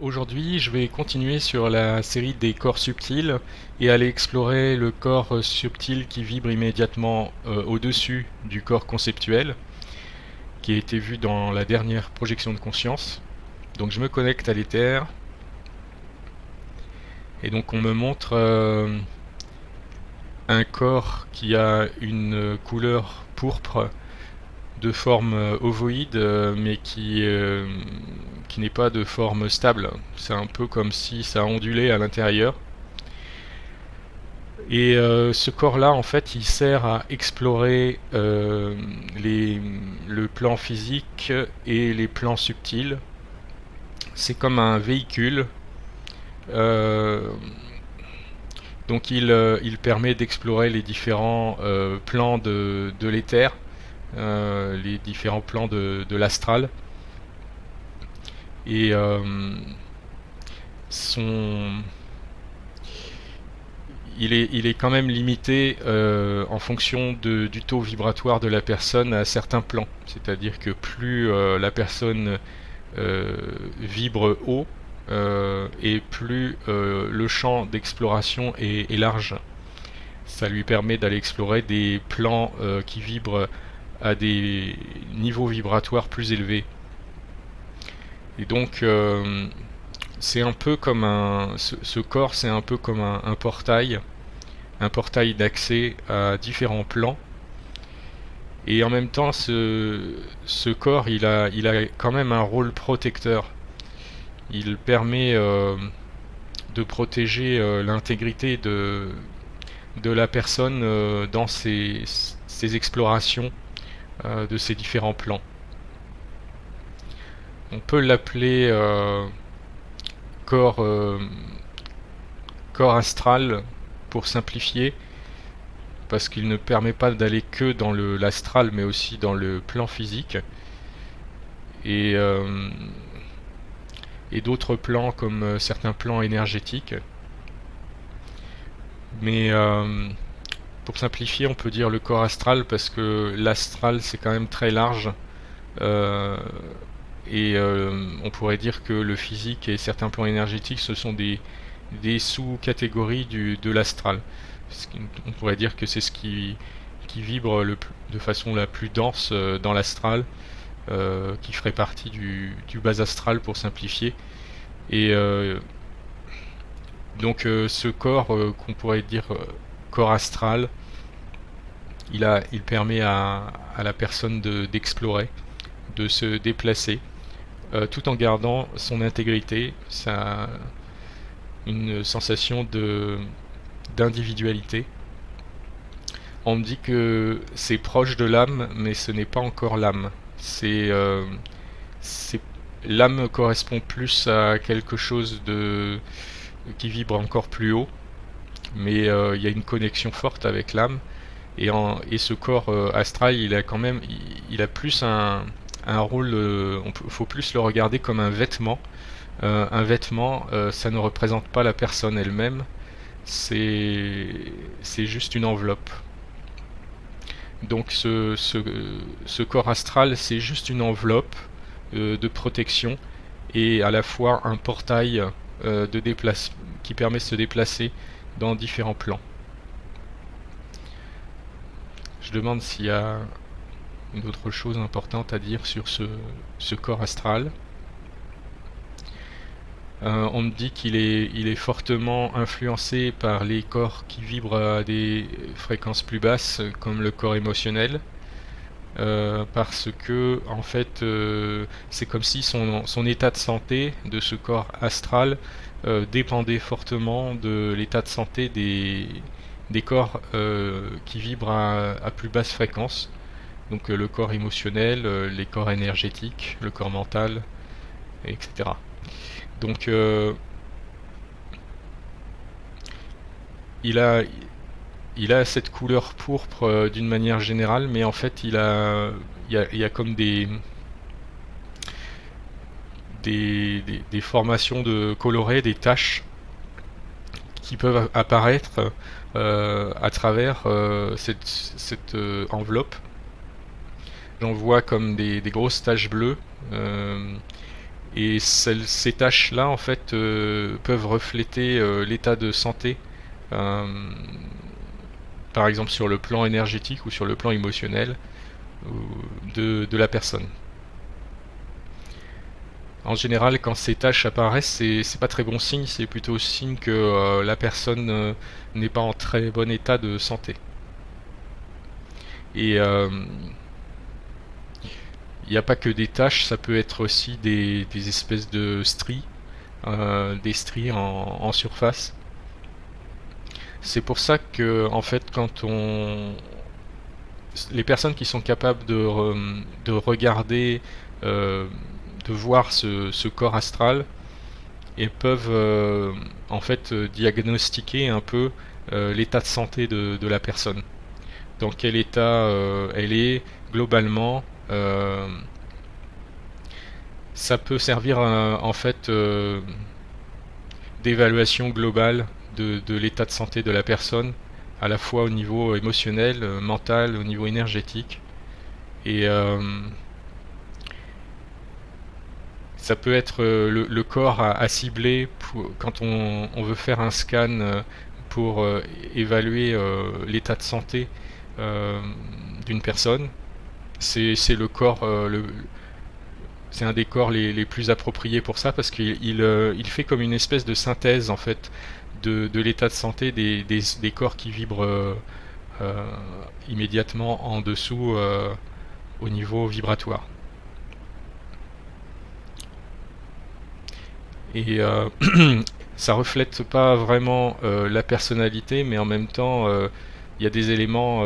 Aujourd'hui, je vais continuer sur la série des corps subtils et aller explorer le corps subtil qui vibre immédiatement au-dessus du corps conceptuel, qui a été vu dans la dernière projection de conscience. Donc je me connecte à l'éther, et donc on me montre un corps qui a une couleur pourpre de forme ovoïde, mais qui n'est pas de forme stable. C'est un peu comme si ça ondulait à l'intérieur. Et ce corps-là, en fait, il sert à explorer le plan physique et les plans subtils. C'est comme un véhicule. Euh, donc il permet d'explorer les différents plans de l'éther, les différents plans de l'astral. Et son, il est quand même limité en fonction du taux vibratoire de la personne à certains plans. C'est-à-dire que plus la personne vibre haut, et plus le champ d'exploration est large. Ça lui permet d'aller explorer des plans qui vibrent à des niveaux vibratoires plus élevés. Et donc c'est un peu comme ce corps, c'est un peu comme un portail d'accès à différents plans. Et en même temps, ce corps, il a quand même un rôle protecteur. Il permet de protéger l'intégrité de la personne dans ses explorations de ces différents plans. On peut l'appeler corps, corps astral pour simplifier, parce qu'il ne permet pas d'aller que dans l'astral, mais aussi dans le plan physique. Et d'autres plans comme certains plans énergétiques. Mais pour simplifier, on peut dire le corps astral parce que l'astral c'est quand même très large. Euh, et on pourrait dire que le physique et certains plans énergétiques ce sont des sous-catégories de l'astral. On pourrait dire que c'est ce qui vibre de façon la plus dense dans l'astral, qui ferait partie du bas astral pour simplifier. Et donc ce corps qu'on pourrait dire corps astral, il permet à la personne d'explorer, de se déplacer, tout en gardant son intégrité, une sensation d'individualité. On me dit que c'est proche de l'âme, mais ce n'est pas encore l'âme. C'est l'âme correspond plus à quelque chose qui vibre encore plus haut, mais il y a une connexion forte avec l'âme. Et ce corps astral, il a quand même, il a plus un rôle. Faut plus le regarder comme un vêtement. Un vêtement, ça ne représente pas la personne elle-même. C'est juste une enveloppe. Donc ce corps astral, c'est juste une enveloppe de protection et à la fois un portail qui permet de se déplacer dans différents plans. Je demande s'il y a une autre chose importante à dire sur ce corps astral. On me dit qu'il est fortement influencé par les corps qui vibrent à des fréquences plus basses, comme le corps émotionnel, parce que en fait, c'est comme si son état de santé de ce corps astral dépendait fortement de l'état de santé des corps qui vibrent à plus basse fréquence. Donc le corps émotionnel, les corps énergétiques, le corps mental, etc. Donc il a, il a cette couleur pourpre d'une manière générale, mais en fait il y a comme des formations de colorées, des taches qui peuvent apparaître à travers cette enveloppe. J'en vois comme des grosses taches bleues. Et ces tâches-là, en fait, peuvent refléter l'état de santé, euh, par exemple sur le plan énergétique ou sur le plan émotionnel de la personne. En général, quand ces tâches apparaissent, c'est pas très bon signe, c'est plutôt signe que la personne n'est pas en très bon état de santé. Et il n'y a pas que des tâches, ça peut être aussi des espèces de stries, des stries en surface. C'est pour ça que, en fait, les personnes qui sont capables de regarder, euh, de voir ce corps astral, et peuvent en fait diagnostiquer un peu l'état de santé de la personne. Dans quel état elle est globalement. Ça peut servir en fait d'évaluation globale de l'état de santé de la personne, à la fois au niveau émotionnel, mental, au niveau énergétique. Et ça peut être le corps à cibler quand on veut faire un scan pour évaluer l'état de santé d'une personne. C'est le corps, c'est un des corps les plus appropriés pour ça parce qu'il fait comme une espèce de synthèse en fait de l'état de santé des corps qui vibrent immédiatement en dessous au niveau vibratoire. Et ça reflète pas vraiment la personnalité, mais en même temps, il y a des éléments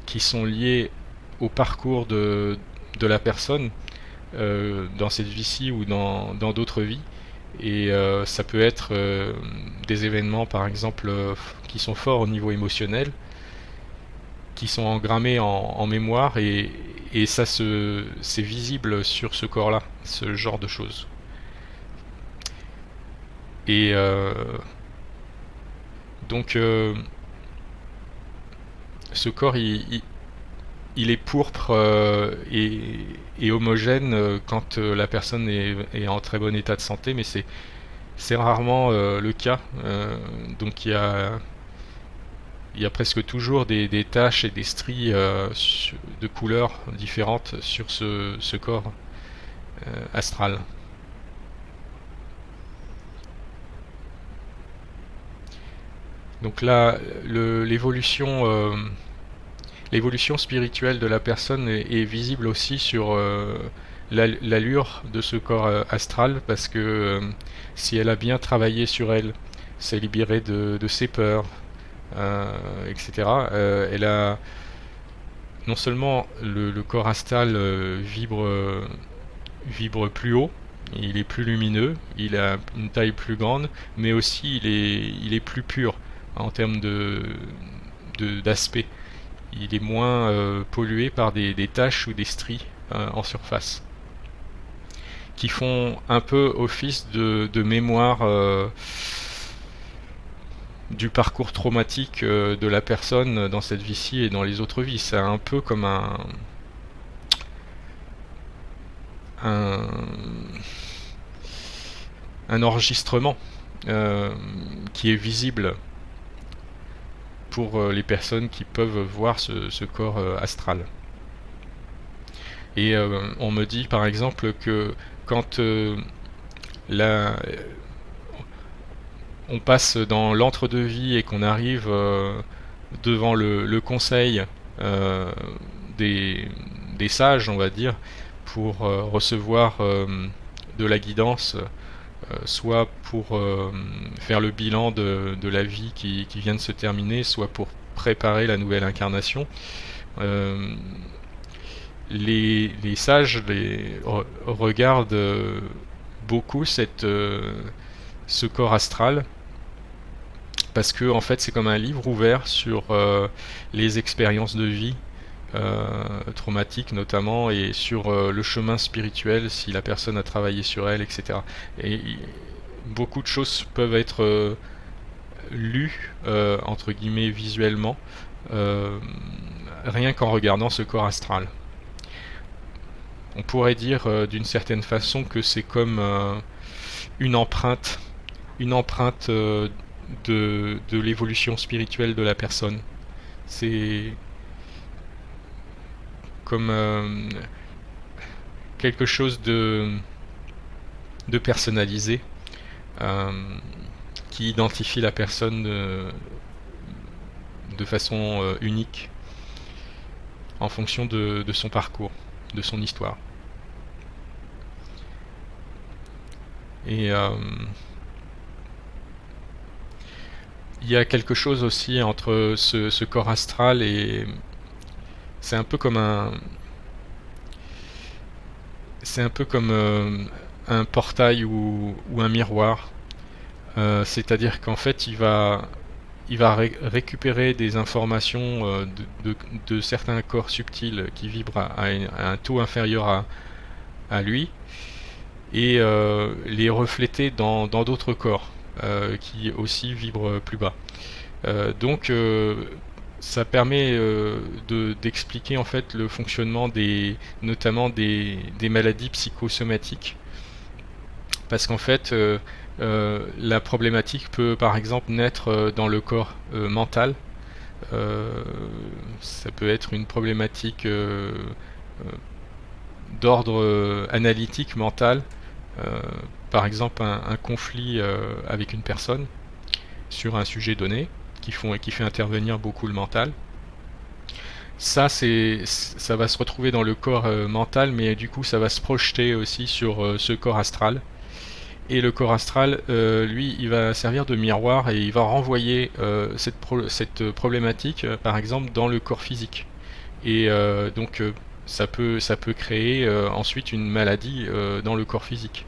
qui sont liés au parcours de la personne dans cette vie-ci ou dans d'autres vies. Et ça peut être des événements, par exemple, qui sont forts au niveau émotionnel, qui sont engrammés en mémoire, et ça c'est visible sur ce corps-là, ce genre de choses. Et donc ce corps il est pourpre et homogène quand la personne est en très bon état de santé, mais c'est rarement le cas. Donc il y a presque toujours des taches et des stries de couleurs différentes sur ce corps astral. Donc là, l'évolution spirituelle de la personne est visible aussi sur l'allure de ce corps astral, parce que si elle a bien travaillé sur elle, s'est libérée de ses peurs, etc. Elle a non seulement le corps astral vibre plus haut, il est plus lumineux, il a une taille plus grande, mais aussi il est plus pur en termes d'aspect. Il est moins pollué par des taches ou des stries en surface, qui font un peu office de mémoire du parcours traumatique de la personne dans cette vie-ci et dans les autres vies. C'est un peu comme un, un enregistrement qui est visible pour les personnes qui peuvent voir ce corps astral. Et on me dit par exemple que quand on passe dans l'entre-deux-vie et qu'on arrive devant le conseil des sages, on va dire, pour recevoir de la guidance, soit pour faire le bilan de la vie qui vient de se terminer, soit pour préparer la nouvelle incarnation. Les sages regardent beaucoup ce corps astral, parce que en fait c'est comme un livre ouvert sur les expériences de vie traumatiques notamment, et sur le chemin spirituel si la personne a travaillé sur elle, etc. Et beaucoup de choses peuvent être lues entre guillemets visuellement rien qu'en regardant ce corps astral. On pourrait dire d'une certaine façon que c'est comme une empreinte, de l'évolution spirituelle de la personne. C'est comme quelque chose de personnalisé euh, qui identifie la personne de façon unique en fonction de son parcours, de son histoire. Et il y a quelque chose aussi entre ce corps astral et c'est un peu comme un portail ou un miroir. C'est-à-dire qu'en fait, il va récupérer des informations de certains corps subtils qui vibrent à un taux inférieur à lui et les refléter dans d'autres corps qui aussi vibrent plus bas. Donc ça permet d'expliquer en fait le fonctionnement notamment des maladies psychosomatiques. Parce qu'en fait, la problématique peut par exemple naître dans le corps mental. Ça peut être une problématique d'ordre analytique, mental. Par exemple, un conflit avec une personne sur un sujet donné qui fait intervenir beaucoup le mental. Ça va se retrouver dans le corps mental, mais du coup ça va se projeter aussi sur ce corps astral. Et le corps astral, lui, il va servir de miroir et il va renvoyer cette problématique, par exemple, dans le corps physique. Et donc ça peut créer ensuite une maladie dans le corps physique.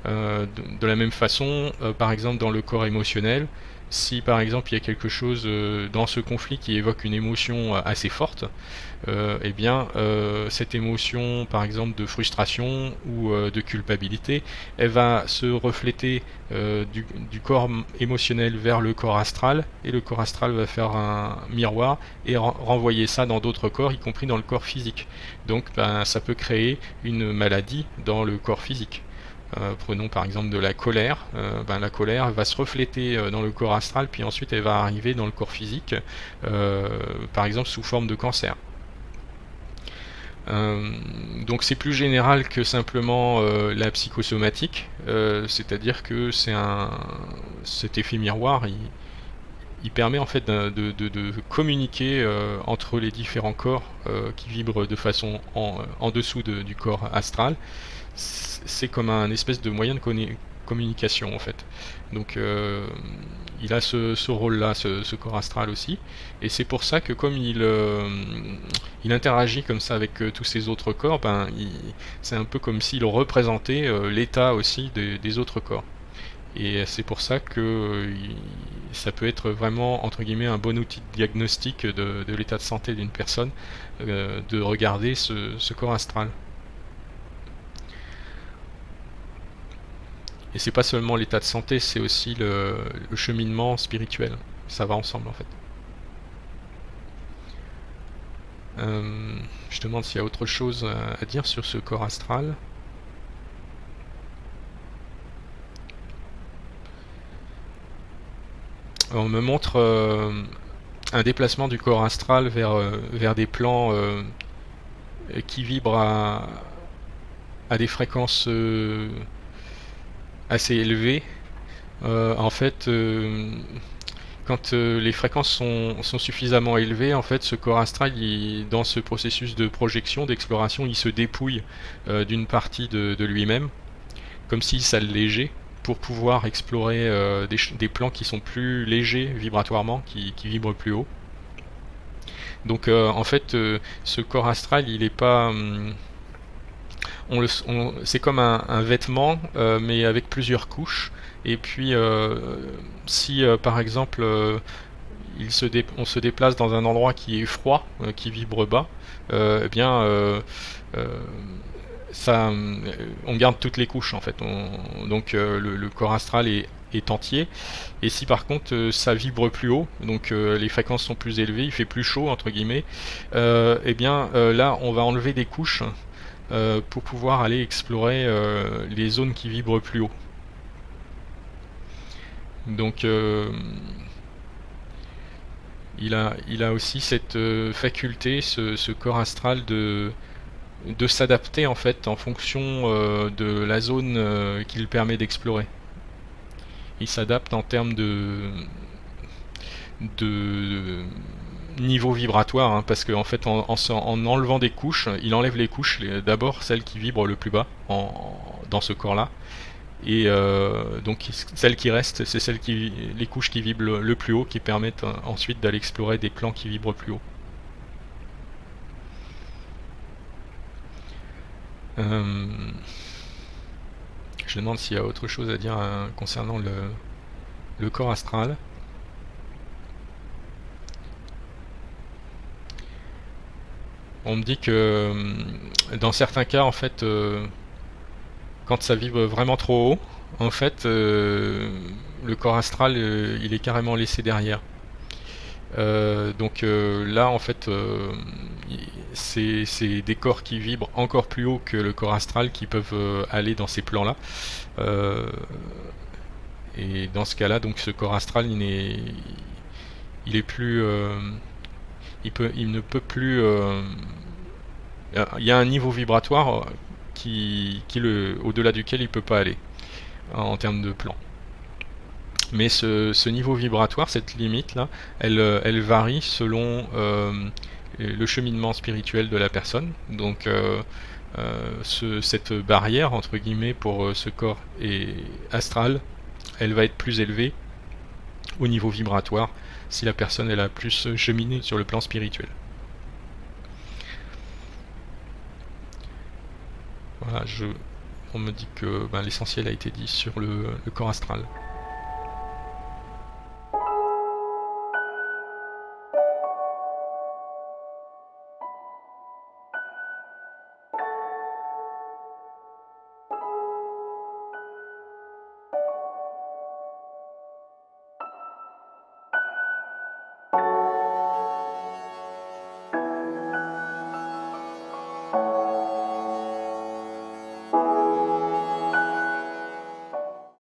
De la même façon, par exemple dans le corps émotionnel, si par exemple il y a quelque chose dans ce conflit qui évoque une émotion assez forte, eh bien cette émotion par exemple de frustration ou de culpabilité, elle va se refléter du corps émotionnel vers le corps astral, et le corps astral va faire un miroir et renvoyer ça dans d'autres corps, y compris dans le corps physique. Donc ça peut créer une maladie dans le corps physique. Prenons par exemple de la colère. La colère va se refléter dans le corps astral, puis ensuite elle va arriver dans le corps physique, par exemple sous forme de cancer. Donc c'est plus général que simplement la psychosomatique, c'est-à-dire que cet effet miroir, il permet en fait de communiquer entre les différents corps qui vibrent de façon en dessous du corps astral. C'est comme un espèce de moyen de communication en fait. Donc il a ce rôle-là, ce corps astral aussi, et c'est pour ça que comme il interagit comme ça avec tous ces autres corps, c'est un peu comme s'il représentait l'état aussi des autres corps. Et c'est pour ça que ça peut être vraiment entre guillemets un bon outil de diagnostic de l'état de santé d'une personne, de regarder ce corps astral. Et c'est pas seulement l'état de santé, c'est aussi le cheminement spirituel. Ça va ensemble en fait. Je te demande s'il y a autre chose à dire sur ce corps astral. On me montre un déplacement du corps astral vers des plans qui vibrent à des fréquences assez élevées. En fait, quand les fréquences sont suffisamment élevées, en fait, ce corps astral, dans ce processus de projection, d'exploration, il se dépouille d'une partie de lui-même, comme s'il s'allégeait, pour pouvoir explorer des plans qui sont plus légers vibratoirement, qui vibrent plus haut. Donc en fait, ce corps astral, il est pas... c'est comme un vêtement, mais avec plusieurs couches. Et puis, si par exemple, on se déplace dans un endroit qui est froid, qui vibre bas, eh bien, on garde toutes les couches en fait. Donc, le corps astral est entier. Et si par contre ça vibre plus haut, donc les fréquences sont plus élevées, il fait plus chaud entre guillemets, eh bien là on va enlever des couches pour pouvoir aller explorer les zones qui vibrent plus haut. Donc il a aussi cette faculté, ce corps astral de s'adapter en fait en fonction de la zone qu'il permet d'explorer. Il s'adapte en termes de niveau vibratoire, hein, parce qu'en fait en enlevant des couches, il enlève les couches, d'abord celles qui vibrent le plus bas dans ce corps-là, et donc celles qui restent, c'est les couches qui vibrent le plus haut qui permettent ensuite d'aller explorer des plans qui vibrent plus haut. Je demande s'il y a autre chose à dire concernant le corps astral. On me dit que dans certains cas, en fait, quand ça vibre vraiment trop haut, en fait, le corps astral, il est carrément laissé derrière. Donc là, en fait, c'est des corps qui vibrent encore plus haut que le corps astral qui peuvent aller dans ces plans-là. Et dans ce cas-là, donc ce corps astral, il est plus, il ne peut plus. Il y a un niveau vibratoire au-delà duquel il peut pas aller en termes de plan. Mais ce niveau vibratoire, cette limite-là, elle varie selon le cheminement spirituel de la personne. Donc cette barrière, entre guillemets, pour ce corps astral, elle va être plus élevée au niveau vibratoire si la personne elle a plus cheminé sur le plan spirituel. Voilà, on me dit que l'essentiel a été dit sur le corps astral.